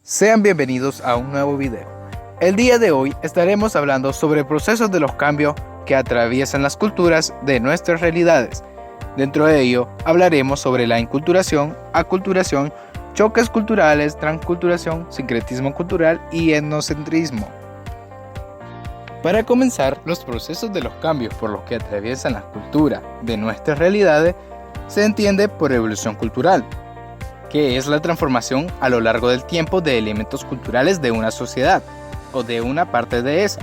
Sean bienvenidos a un nuevo video. El día de hoy estaremos hablando sobre el proceso de los cambios que atraviesan las culturas de nuestras realidades. Dentro de ello hablaremos sobre la inculturación, aculturación, choques culturales, transculturación, sincretismo cultural y etnocentrismo. Para comenzar, los procesos de los cambios por los que atraviesan las culturas de nuestras realidades se entiende por evolución cultural, que es la transformación a lo largo del tiempo de elementos culturales de una sociedad o de una parte de esa.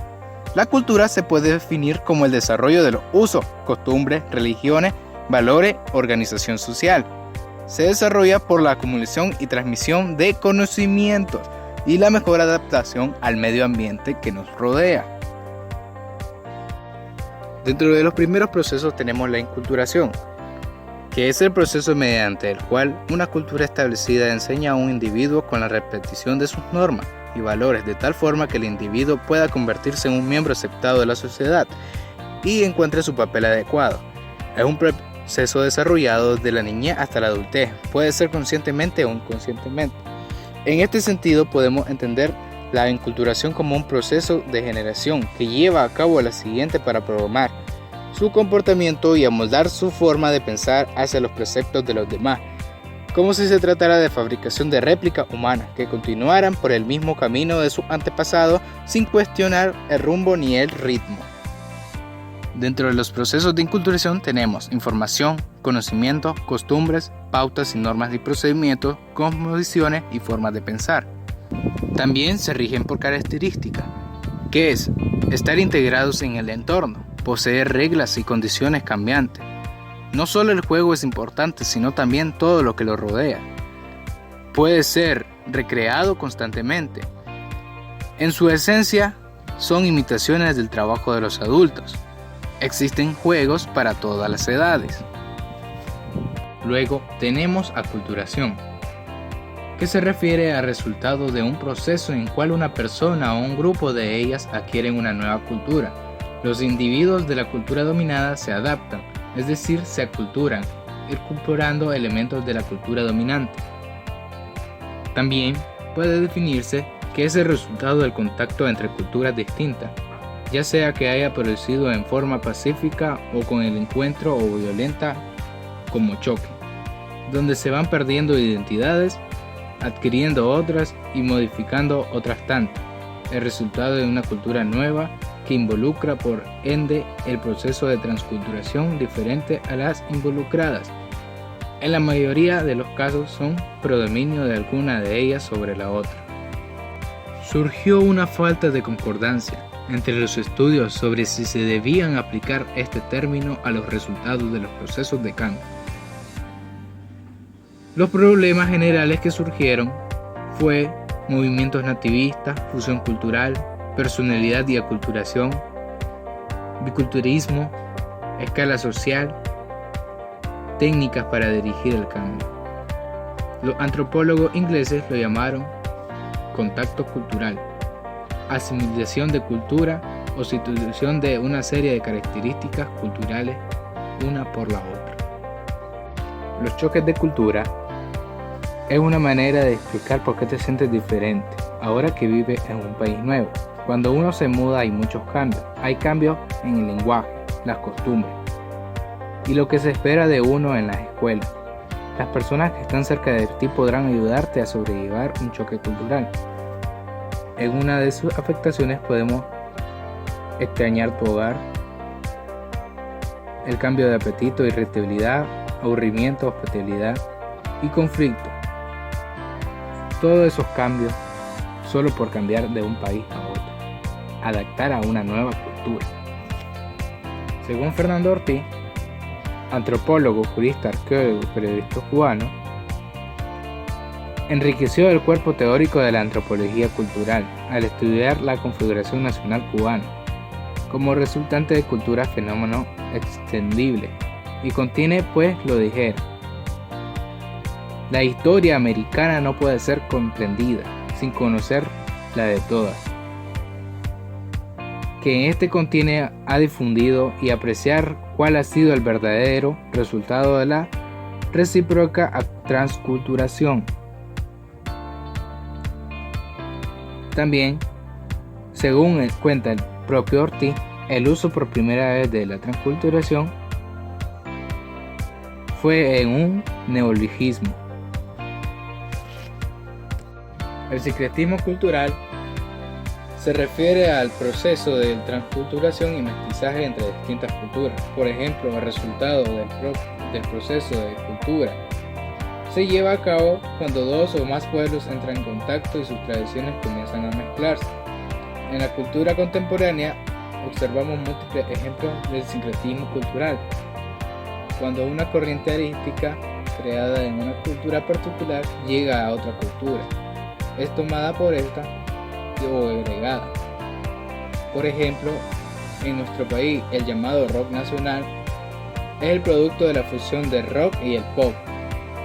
La cultura se puede definir como el desarrollo de los usos, costumbres, religiones, valores, organización social. Se desarrolla por la acumulación y transmisión de conocimientos y la mejor adaptación al medio ambiente que nos rodea. Dentro de los primeros procesos tenemos la inculturación, que es el proceso mediante el cual una cultura establecida enseña a un individuo con la repetición de sus normas y valores de tal forma que el individuo pueda convertirse en un miembro aceptado de la sociedad y encuentre su papel adecuado. Es un proceso desarrollado desde la niñez hasta la adultez, puede ser conscientemente o inconscientemente. En este sentido podemos entender la inculturación como un proceso de generación que lleva a cabo la siguiente para programar su comportamiento y amoldar su forma de pensar hacia los preceptos de los demás, como si se tratara de fabricación de réplicas humanas que continuaran por el mismo camino de sus antepasados sin cuestionar el rumbo ni el ritmo. Dentro de los procesos de inculturación tenemos información, conocimiento, costumbres, pautas y normas y procedimientos, cosmovisiones y formas de pensar. También se rigen por características, que es estar integrados en el entorno, poseer reglas y condiciones cambiantes. No solo el juego es importante, sino también todo lo que lo rodea. Puede ser recreado constantemente. En su esencia, son imitaciones del trabajo de los adultos. Existen juegos para todas las edades. Luego tenemos aculturación, que se refiere al resultado de un proceso en el cual una persona o un grupo de ellas adquieren una nueva cultura. Los individuos de la cultura dominada se adaptan, es decir, se aculturan, incorporando elementos de la cultura dominante. También puede definirse que es el resultado del contacto entre culturas distintas, ya sea que haya producido en forma pacífica o con el encuentro o violenta como choque, donde se van perdiendo identidades, adquiriendo otras y modificando otras tantas, el resultado de una cultura nueva que involucra por ende el proceso de transculturación diferente a las involucradas. En la mayoría de los casos son predominio de alguna de ellas sobre la otra. Surgió una falta de concordancia entre los estudios sobre si se debían aplicar este término a los resultados de los procesos de cambio. Los problemas generales que surgieron fue movimientos nativistas, fusión cultural, personalidad y aculturación, biculturalismo, escala social, técnicas para dirigir el cambio. Los antropólogos ingleses lo llamaron contacto cultural, asimilación de cultura o sustitución de una serie de características culturales una por la otra. Los choques de cultura es una manera de explicar por qué te sientes diferente ahora que vives en un país nuevo. Cuando uno se muda hay muchos cambios. Hay cambios en el lenguaje, las costumbres y lo que se espera de uno en las escuelas. Las personas que están cerca de ti podrán ayudarte a sobrellevar un choque cultural. En una de sus afectaciones podemos extrañar tu hogar, el cambio de apetito, irritabilidad, aburrimiento, hospitalidad y conflicto. Todos esos cambios solo por cambiar de un país a otro, adaptar a una nueva cultura. Según Fernando Ortiz, antropólogo, jurista, arqueólogo y periodista cubano, enriqueció el cuerpo teórico de la antropología cultural al estudiar la configuración nacional cubana como resultante de cultura fenómeno extendible y contiene pues lo dijera. La historia americana no puede ser comprendida sin conocer la de todas, que en este contiene ha difundido y apreciar cuál ha sido el verdadero resultado de la recíproca transculturación. También, según cuenta el propio Ortiz, el uso por primera vez de la transculturación fue en un neologismo. El sincretismo cultural se refiere al proceso de transculturación y mestizaje entre distintas culturas. Por ejemplo, el resultado del proceso de cultura se lleva a cabo cuando dos o más pueblos entran en contacto y sus tradiciones comienzan a mezclarse. En la cultura contemporánea observamos múltiples ejemplos del sincretismo cultural. Cuando una corriente artística creada en una cultura particular llega a otra cultura, es tomada por esta o agregada. Por ejemplo, en nuestro país el llamado rock nacional es el producto de la fusión del rock y el pop,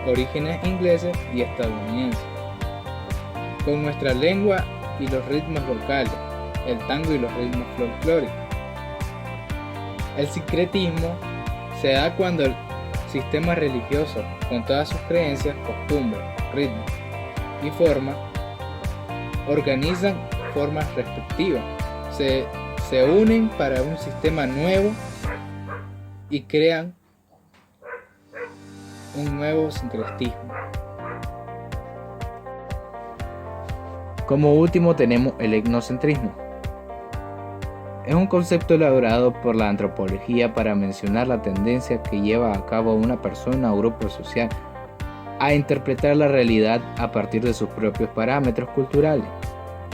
orígenes ingleses y estadounidenses, con nuestra lengua y los ritmos locales, el tango y los ritmos folclóricos. El sincretismo se da cuando el sistema religioso, con todas sus creencias, costumbres, ritmos y formas, organizan formas respectivas, se unen para un sistema nuevo y crean un nuevo sincretismo. Como último tenemos el etnocentrismo. Es un concepto elaborado por la antropología para mencionar la tendencia que lleva a cabo una persona o grupo social a interpretar la realidad a partir de sus propios parámetros culturales.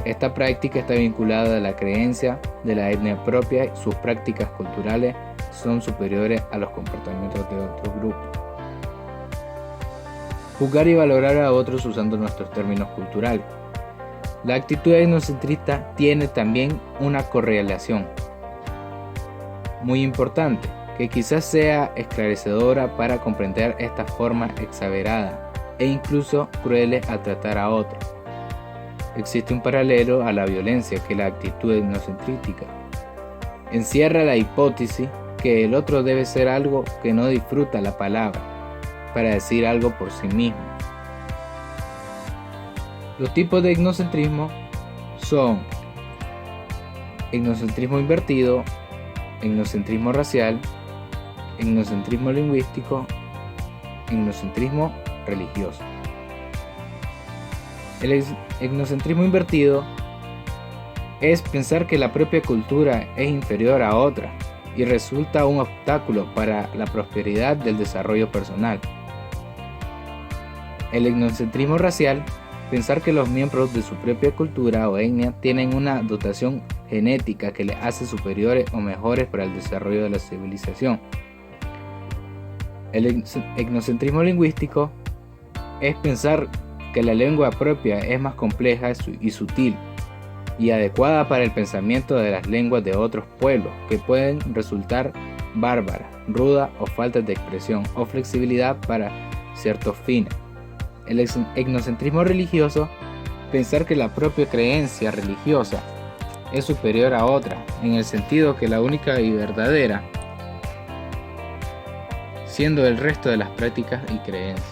Esta práctica está vinculada a la creencia de la etnia propia y sus prácticas culturales son superiores a los comportamientos de otros grupos. Juzgar y valorar a otros usando nuestros términos culturales. La actitud etnocentrista tiene también una correlación muy importante, que quizás sea esclarecedora para comprender estas formas exageradas e incluso crueles al tratar a otros. Existe un paralelo a la violencia que la actitud etnocentrística encierra la hipótesis que el otro debe ser algo que no disfruta la palabra para decir algo por sí mismo. Los tipos de etnocentrismo son etnocentrismo invertido, etnocentrismo racial, etnocentrismo lingüístico, etnocentrismo religioso. El etnocentrismo invertido es pensar que la propia cultura es inferior a otra y resulta un obstáculo para la prosperidad del desarrollo personal. El etnocentrismo racial, pensar que los miembros de su propia cultura o etnia tienen una dotación genética que les hace superiores o mejores para el desarrollo de la civilización. El etnocentrismo lingüístico es pensar que la lengua propia es más compleja y sutil y adecuada para el pensamiento de las lenguas de otros pueblos, que pueden resultar bárbaras, rudas o faltas de expresión o flexibilidad para ciertos fines. El etnocentrismo religioso, pensar que la propia creencia religiosa es superior a otra, en el sentido que la única y verdadera, siendo el resto de las prácticas y creencias.